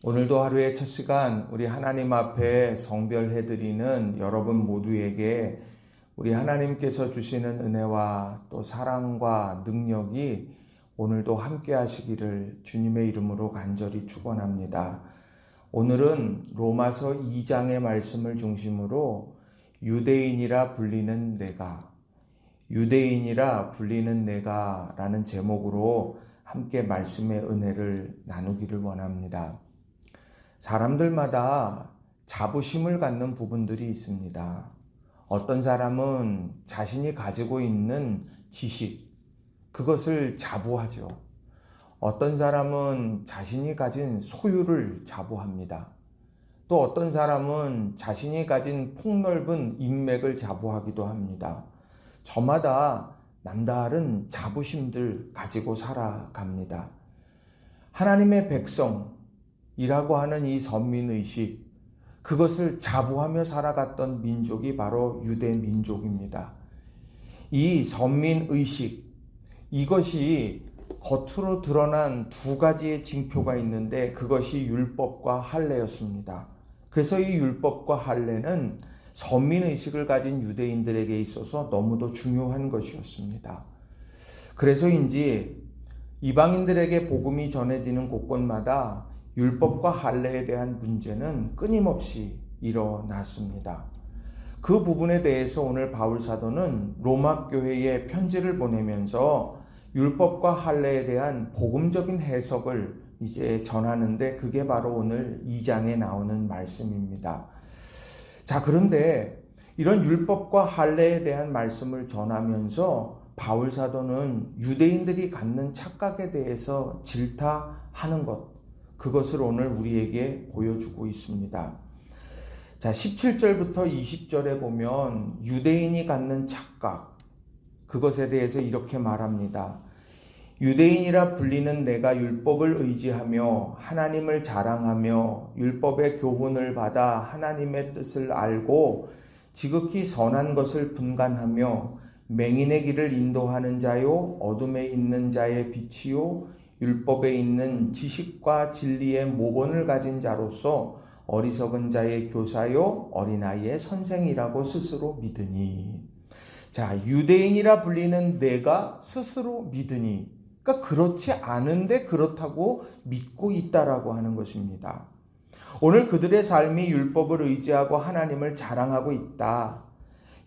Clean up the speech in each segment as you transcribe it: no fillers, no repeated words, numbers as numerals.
오늘도 하루의 첫 시간 우리 하나님 앞에 성별해드리는 여러분 모두에게 우리 하나님께서 주시는 은혜와 또 사랑과 능력이 오늘도 함께 하시기를 주님의 이름으로 간절히 축원합니다. 오늘은 로마서 2장의 말씀을 중심으로 유대인이라 불리는 내가 라는 제목으로 함께 말씀의 은혜를 나누기를 원합니다. 사람들마다 자부심을 갖는 부분들이 있습니다. 어떤 사람은 자신이 가지고 있는 지식, 그것을 자부하죠. 어떤 사람은 자신이 가진 소유를 자부합니다. 또 어떤 사람은 자신이 가진 폭넓은 인맥을 자부하기도 합니다. 저마다 남다른 자부심들 가지고 살아갑니다. 하나님의 백성이라고 하는 이 선민의식, 그것을 자부하며 살아갔던 민족이 바로 유대 민족입니다. 이 선민의식, 이것이 겉으로 드러난 두 가지의 징표가 있는데 그것이 율법과 할례였습니다. 그래서 이 율법과 할례는 선민의식을 가진 유대인들에게 있어서 너무도 중요한 것이었습니다. 그래서인지 이방인들에게 복음이 전해지는 곳곳마다 율법과 할례에 대한 문제는 끊임없이 일어났습니다. 그 부분에 대해서 오늘 바울 사도는 로마 교회에 편지를 보내면서 율법과 할례에 대한 복음적인 해석을 이제 전하는데 그게 바로 오늘 2장에 나오는 말씀입니다. 자, 그런데 이런 율법과 할례에 대한 말씀을 전하면서 바울 사도는 유대인들이 갖는 착각에 대해서 질타하는 것, 그것을 오늘 우리에게 보여주고 있습니다. 자, 17절부터 20절에 보면 유대인이 갖는 착각, 그것에 대해서 이렇게 말합니다. 유대인이라 불리는 내가 율법을 의지하며 하나님을 자랑하며 율법의 교훈을 받아 하나님의 뜻을 알고 지극히 선한 것을 분간하며 맹인의 길을 인도하는 자요 어둠에 있는 자의 빛이요 율법에 있는 지식과 진리의 모본을 가진 자로서 어리석은 자의 교사요 어린아이의 선생이라고 스스로 믿으니. 자, 유대인이라 불리는 내가 스스로 믿으니, 그러니까 그렇지 않은데 그렇다고 믿고 있다라고 하는 것입니다. 오늘 그들의 삶이 율법을 의지하고 하나님을 자랑하고 있다.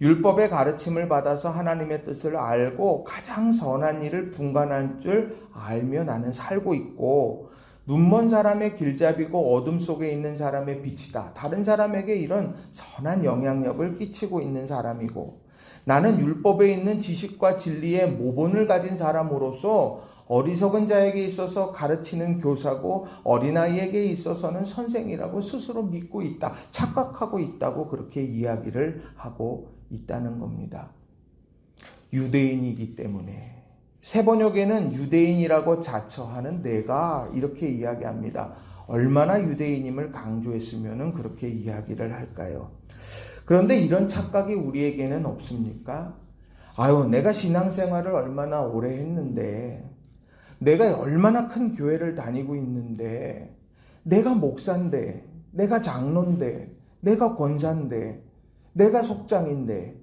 율법의 가르침을 받아서 하나님의 뜻을 알고 가장 선한 일을 분간할 줄 알며 나는 살고 있고, 눈먼 사람의 길잡이고 어둠 속에 있는 사람의 빛이다. 다른 사람에게 이런 선한 영향력을 끼치고 있는 사람이고, 나는 율법에 있는 지식과 진리의 모본을 가진 사람으로서 어리석은 자에게 있어서 가르치는 교사고 어린아이에게 있어서는 선생이라고 스스로 믿고 있다. 착각하고 있다고 그렇게 이야기를 하고 있다는 겁니다. 유대인이기 때문에. 세번역에는 유대인이라고 자처하는 내가 이렇게 이야기합니다. 얼마나 유대인임을 강조했으면 그렇게 이야기를 할까요? 그런데 이런 착각이 우리에게는 없습니까? 내가 신앙생활을 얼마나 오래 했는데, 내가 얼마나 큰 교회를 다니고 있는데, 내가 목사인데, 내가 장로인데, 내가 권사인데, 내가 속장인데,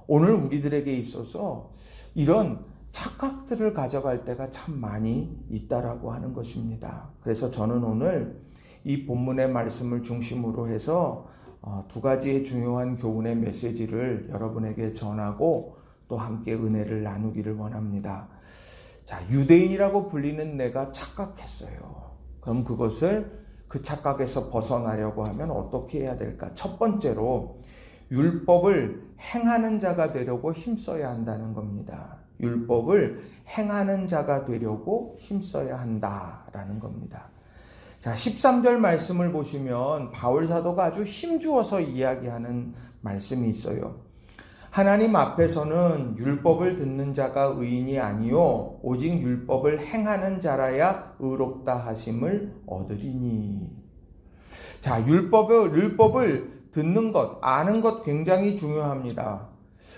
오늘 우리들에게 있어서 이런 착각들을 가져갈 때가 참 많이 있다라고 하는 것입니다. 그래서 저는 오늘 이 본문의 말씀을 중심으로 해서 두 가지의 중요한 교훈의 메시지를 여러분에게 전하고 또 함께 은혜를 나누기를 원합니다. 자, 유대인이라고 불리는 내가 착각했어요. 그럼 그 착각에서 벗어나려고 하면 어떻게 해야 될까? 첫 번째로 율법을 행하는 자가 되려고 힘써야 한다는 겁니다. 율법을 행하는 자가 되려고 힘써야 한다라는 겁니다. 자, 13절 말씀을 보시면 바울 사도가 아주 힘주어서 이야기하는 말씀이 있어요. 하나님 앞에서는 율법을 듣는 자가 의인이 아니요 오직 율법을 행하는 자라야 의롭다 하심을 얻으리니. 자, 율법을 듣는 것, 아는 것 굉장히 중요합니다.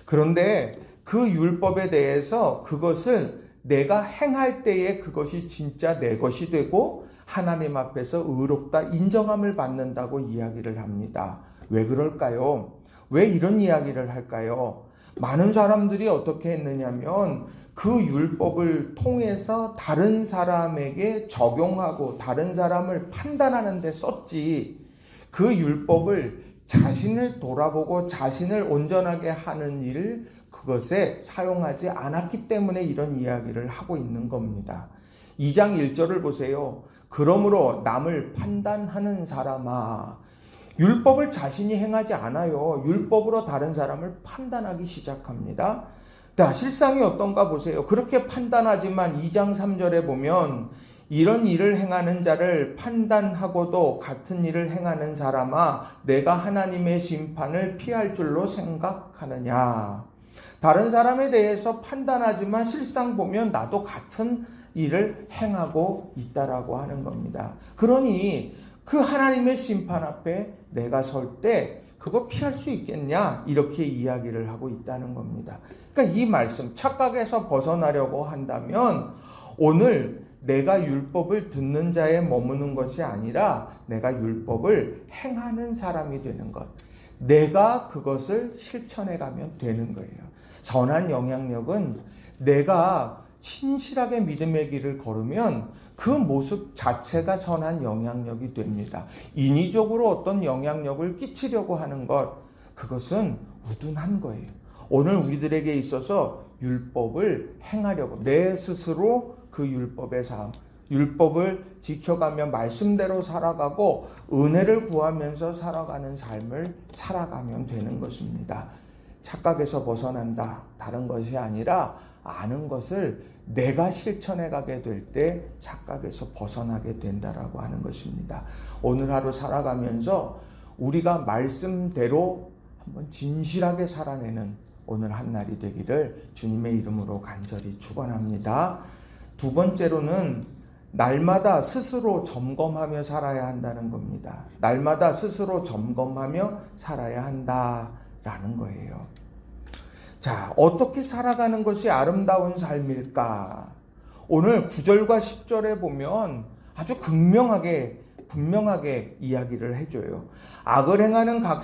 그런데 그 율법에 대해서 그것을 내가 행할 때에 그것이 진짜 내 것이 되고 하나님 앞에서 의롭다 인정함을 받는다고 이야기를 합니다. 왜 그럴까요? 왜 이런 이야기를 할까요? 많은 사람들이 어떻게 했느냐면 그 율법을 통해서 다른 사람에게 적용하고 다른 사람을 판단하는 데 썼지, 그 율법을 자신을 돌아보고 자신을 온전하게 하는 일을 그것에 사용하지 않았기 때문에 이런 이야기를 하고 있는 겁니다. 2장 1절을 보세요. 그러므로 남을 판단하는 사람아. 율법을 자신이 행하지 않아요. 율법으로 다른 사람을 판단하기 시작합니다. 자, 실상이 어떤가 보세요. 그렇게 판단하지만 2장 3절에 보면 이런 일을 행하는 자를 판단하고도 같은 일을 행하는 사람아, 내가 하나님의 심판을 피할 줄로 생각하느냐. 다른 사람에 대해서 판단하지만 실상 보면 나도 같은 일을 행하고 있다라고 하는 겁니다. 그러니 그 하나님의 심판 앞에 내가 설 때 그거 피할 수 있겠냐? 이렇게 이야기를 하고 있다는 겁니다. 그러니까 이 말씀, 착각에서 벗어나려고 한다면 오늘 내가 율법을 듣는 자에 머무는 것이 아니라 내가 율법을 행하는 사람이 되는 것. 내가 그것을 실천해 가면 되는 거예요. 선한 영향력은 내가 신실하게 믿음의 길을 걸으면 그 모습 자체가 선한 영향력이 됩니다. 인위적으로 어떤 영향력을 끼치려고 하는 것, 그것은 우둔한 거예요. 오늘 우리들에게 있어서 율법을 행하려고 내 스스로 그 율법의 삶, 율법을 지켜가며 말씀대로 살아가고 은혜를 구하면서 살아가는 삶을 살아가면 되는 것입니다. 착각에서 벗어난다. 다른 것이 아니라 아는 것을 내가 실천해 가게 될 때 착각에서 벗어나게 된다라고 하는 것입니다. 오늘 하루 살아가면서 우리가 말씀대로 한번 진실하게 살아내는 오늘 한 날이 되기를 주님의 이름으로 간절히 축원합니다. 두 번째로는 날마다 스스로 점검하며 살아야 한다는 겁니다. 날마다 스스로 점검하며 살아야 한다라는 거예요. 자, 어떻게 살아가는 것이 아름다운 삶일까? 오늘 9절과 10절에 보면 아주 분명하게 이야기를 해줘요. 악을 행하는 각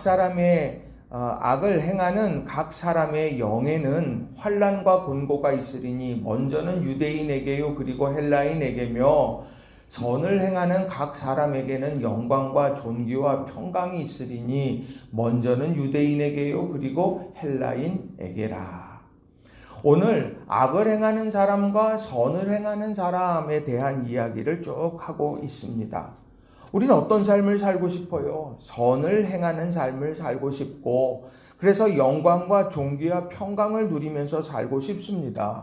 사람의 영에는 환난과 곤고가 있으리니 먼저는 유대인에게요 그리고 헬라인에게며 선을 행하는 각 사람에게는 영광과 존귀와 평강이 있으리니 먼저는 유대인에게요 그리고 헬라인에게라. 오늘 악을 행하는 사람과 선을 행하는 사람에 대한 이야기를 쭉 하고 있습니다. 우리는 어떤 삶을 살고 싶어요? 선을 행하는 삶을 살고 싶고, 그래서 영광과 존귀와 평강을 누리면서 살고 싶습니다.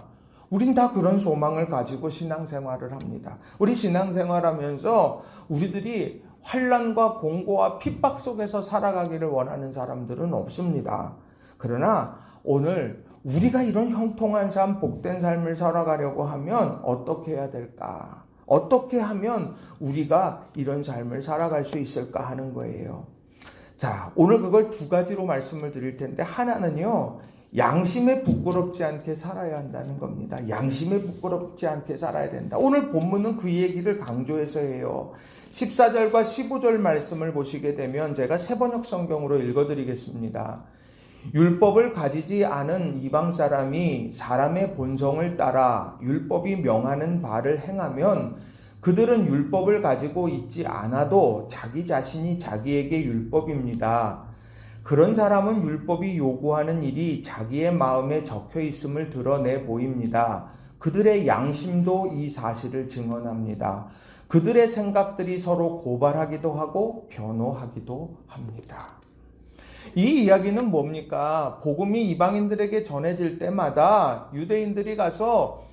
우린 다 그런 소망을 가지고 신앙생활을 합니다. 우리 신앙생활하면서 우리들이 환난과 공고와 핍박 속에서 살아가기를 원하는 사람들은 없습니다. 그러나 오늘 우리가 이런 형통한 삶, 복된 삶을 살아가려고 하면 어떻게 해야 될까? 어떻게 하면 우리가 이런 삶을 살아갈 수 있을까 하는 거예요. 자, 오늘 그걸 두 가지로 말씀을 드릴 텐데, 하나는요, 양심에 부끄럽지 않게 살아야 한다는 겁니다. 양심에 부끄럽지 않게 살아야 된다. 오늘 본문은 그 얘기를 강조해서 해요. 14절과 15절 말씀을 보시게 되면 제가 새번역 성경으로 읽어드리겠습니다. 율법을 가지지 않은 이방 사람이 사람의 본성을 따라 율법이 명하는 바를 행하면 그들은 율법을 가지고 있지 않아도 자기 자신이 자기에게 율법입니다. 그런 사람은 율법이 요구하는 일이 자기의 마음에 적혀 있음을 드러내 보입니다. 그들의 양심도 이 사실을 증언합니다. 그들의 생각들이 서로 고발하기도 하고 변호하기도 합니다. 이 이야기는 뭡니까? 복음이 이방인들에게 전해질 때마다 유대인들이 가서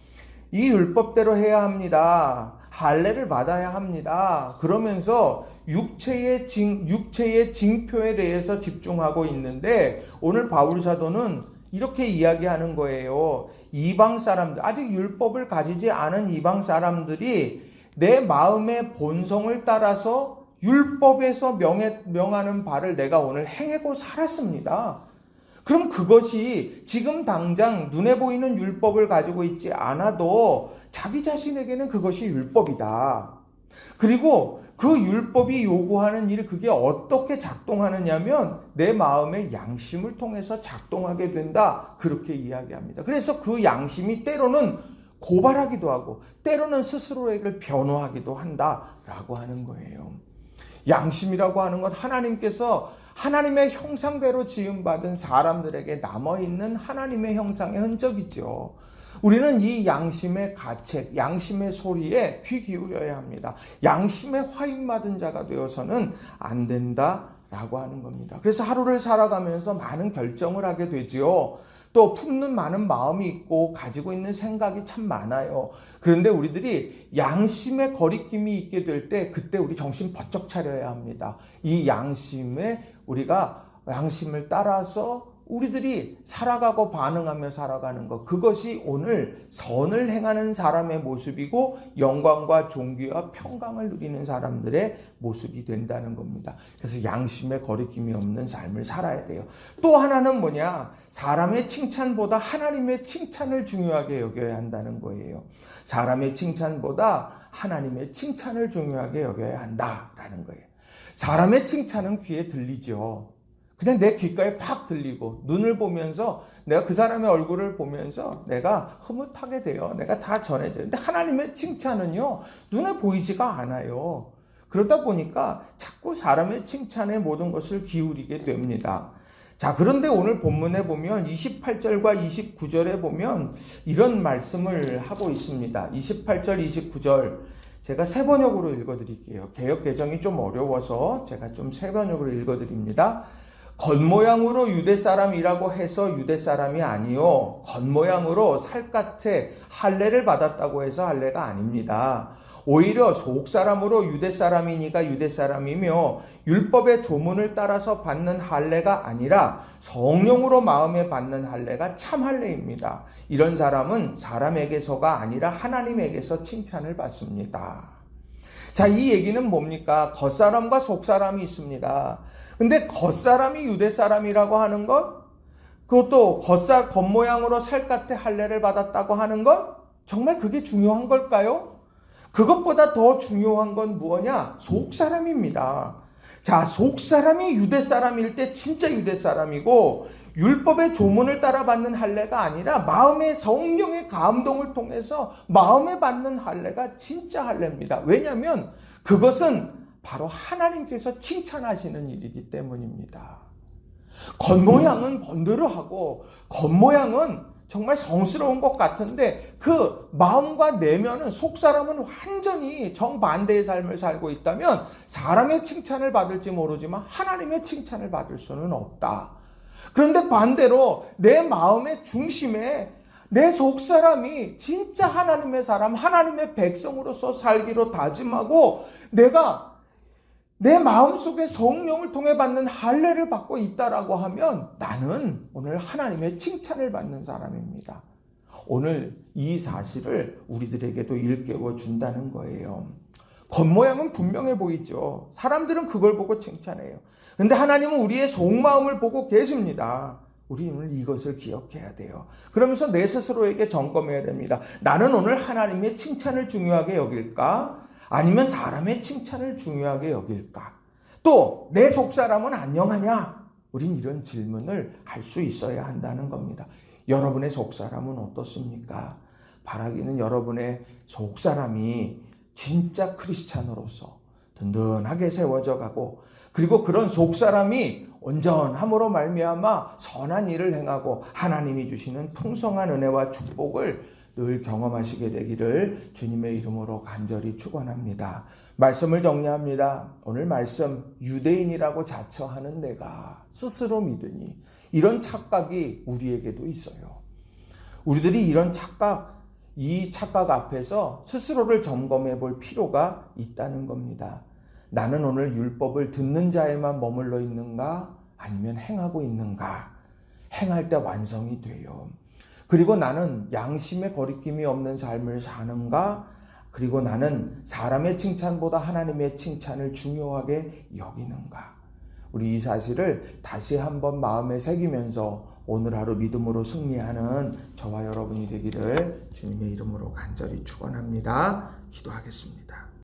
이 율법대로 해야 합니다. 할례를 받아야 합니다. 그러면서 육체의 징표에 대해서 집중하고 있는데, 오늘 바울 사도는 이렇게 이야기하는 거예요. 이방 사람들, 아직 율법을 가지지 않은 이방 사람들이 내 마음의 본성을 따라서 율법에서 명하는 바를 내가 오늘 행하고 살았습니다. 그럼 그것이 지금 당장 눈에 보이는 율법을 가지고 있지 않아도 자기 자신에게는 그것이 율법이다. 그리고 그 율법이 요구하는 일, 그게 어떻게 작동하느냐면 내 마음의 양심을 통해서 작동하게 된다. 그렇게 이야기합니다. 그래서 그 양심이 때로는 고발하기도 하고 때로는 스스로에게 변호하기도 한다라고 하는 거예요. 양심이라고 하는 것, 하나님께서 하나님의 형상대로 지음받은 사람들에게 남아있는 하나님의 형상의 흔적이죠. 우리는 이 양심의 가책, 양심의 소리에 귀 기울여야 합니다. 양심의 화인맞은 자가 되어서는 안 된다라고 하는 겁니다. 그래서 하루를 살아가면서 많은 결정을 하게 되지요. 또 품는 많은 마음이 있고 가지고 있는 생각이 참 많아요. 그런데 우리들이 양심의 거리낌이 있게 될 때 그때 우리 정신 번쩍 차려야 합니다. 이 우리가 양심을 따라서 우리들이 살아가고 반응하며 살아가는 것, 그것이 오늘 선을 행하는 사람의 모습이고 영광과 존귀와 평강을 누리는 사람들의 모습이 된다는 겁니다. 그래서 양심의 거리낌이 없는 삶을 살아야 돼요. 또 하나는 뭐냐? 사람의 칭찬보다 하나님의 칭찬을 중요하게 여겨야 한다는 거예요. 사람의 칭찬보다 하나님의 칭찬을 중요하게 여겨야 한다라는 거예요. 사람의 칭찬은 귀에 들리죠. 그냥 내 귓가에 팍 들리고 눈을 보면서 내가 그 사람의 얼굴을 보면서 내가 흐뭇하게 돼요. 내가 다 전해져요. 근데 하나님의 칭찬은요, 눈에 보이지가 않아요. 그러다 보니까 자꾸 사람의 칭찬에 모든 것을 기울이게 됩니다. 자, 그런데 오늘 본문에 보면 28절과 29절에 보면 이런 말씀을 하고 있습니다. 28절, 29절 제가 새 번역으로 읽어드릴게요. 개역 개정이 좀 어려워서 제가 좀 새 번역으로 읽어드립니다. 겉모양으로 유대 사람이라고 해서 유대 사람이 아니요, 겉모양으로 살갗에 할례를 받았다고 해서 할례가 아닙니다. 오히려 속사람으로 유대 사람이니까 유대 사람이며 율법의 조문을 따라서 받는 할례가 아니라 성령으로 마음에 받는 할례가 참 할례입니다. 이런 사람은 사람에게서가 아니라 하나님에게서 칭찬을 받습니다. 자, 이 얘기는 뭡니까? 겉사람과 속사람이 있습니다. 근데 겉사람이 유대 사람이라고 하는 것, 그것도 겉모양으로 살갗에 할례를 받았다고 하는 것, 정말 그게 중요한 걸까요? 그것보다 더 중요한 건 뭐냐? 속사람입니다. 자, 속사람이 유대 사람일 때 진짜 유대 사람이고 율법의 조문을 따라 받는 할례가 아니라 마음의 성령의 감동을 통해서 마음에 받는 할례가 진짜 할례입니다. 왜냐하면 그것은 바로 하나님께서 칭찬하시는 일이기 때문입니다. 겉모양은 번드르하고 겉모양은 정말 성스러운 것 같은데 그 마음과 내면은, 속사람은 완전히 정반대의 삶을 살고 있다면 사람의 칭찬을 받을지 모르지만 하나님의 칭찬을 받을 수는 없다. 그런데 반대로 내 마음의 중심에 내 속사람이 진짜 하나님의 사람, 하나님의 백성으로서 살기로 다짐하고 내가 내 마음속에 성령을 통해 받는 할례를 받고 있다라고 하면 나는 오늘 하나님의 칭찬을 받는 사람입니다. 오늘 이 사실을 우리들에게도 일깨워 준다는 거예요. 겉모양은 분명해 보이죠. 사람들은 그걸 보고 칭찬해요. 근데 하나님은 우리의 속마음을 보고 계십니다. 우리는 이것을 기억해야 돼요. 그러면서 내 스스로에게 점검해야 됩니다. 나는 오늘 하나님의 칭찬을 중요하게 여길까? 아니면 사람의 칭찬을 중요하게 여길까? 또 내 속사람은 안녕하냐? 우린 이런 질문을 할 수 있어야 한다는 겁니다. 여러분의 속사람은 어떻습니까? 바라기는 여러분의 속사람이 진짜 크리스찬으로서 든든하게 세워져 가고, 그리고 그런 속사람이 온전함으로 말미암아 선한 일을 행하고 하나님이 주시는 풍성한 은혜와 축복을 늘 경험하시게 되기를 주님의 이름으로 간절히 축원합니다. 말씀을 정리합니다. 오늘 말씀, 유대인이라고 자처하는 내가 스스로 믿으니, 이런 착각이 우리에게도 있어요. 우리들이 이런 이 착각 앞에서 스스로를 점검해 볼 필요가 있다는 겁니다. 나는 오늘 율법을 듣는 자에만 머물러 있는가? 아니면 행하고 있는가? 행할 때 완성이 돼요. 그리고 나는 양심의 거리낌이 없는 삶을 사는가? 그리고 나는 사람의 칭찬보다 하나님의 칭찬을 중요하게 여기는가? 우리 이 사실을 다시 한번 마음에 새기면서 오늘 하루 믿음으로 승리하는 저와 여러분이 되기를 주님의 이름으로 간절히 축원합니다. 기도하겠습니다.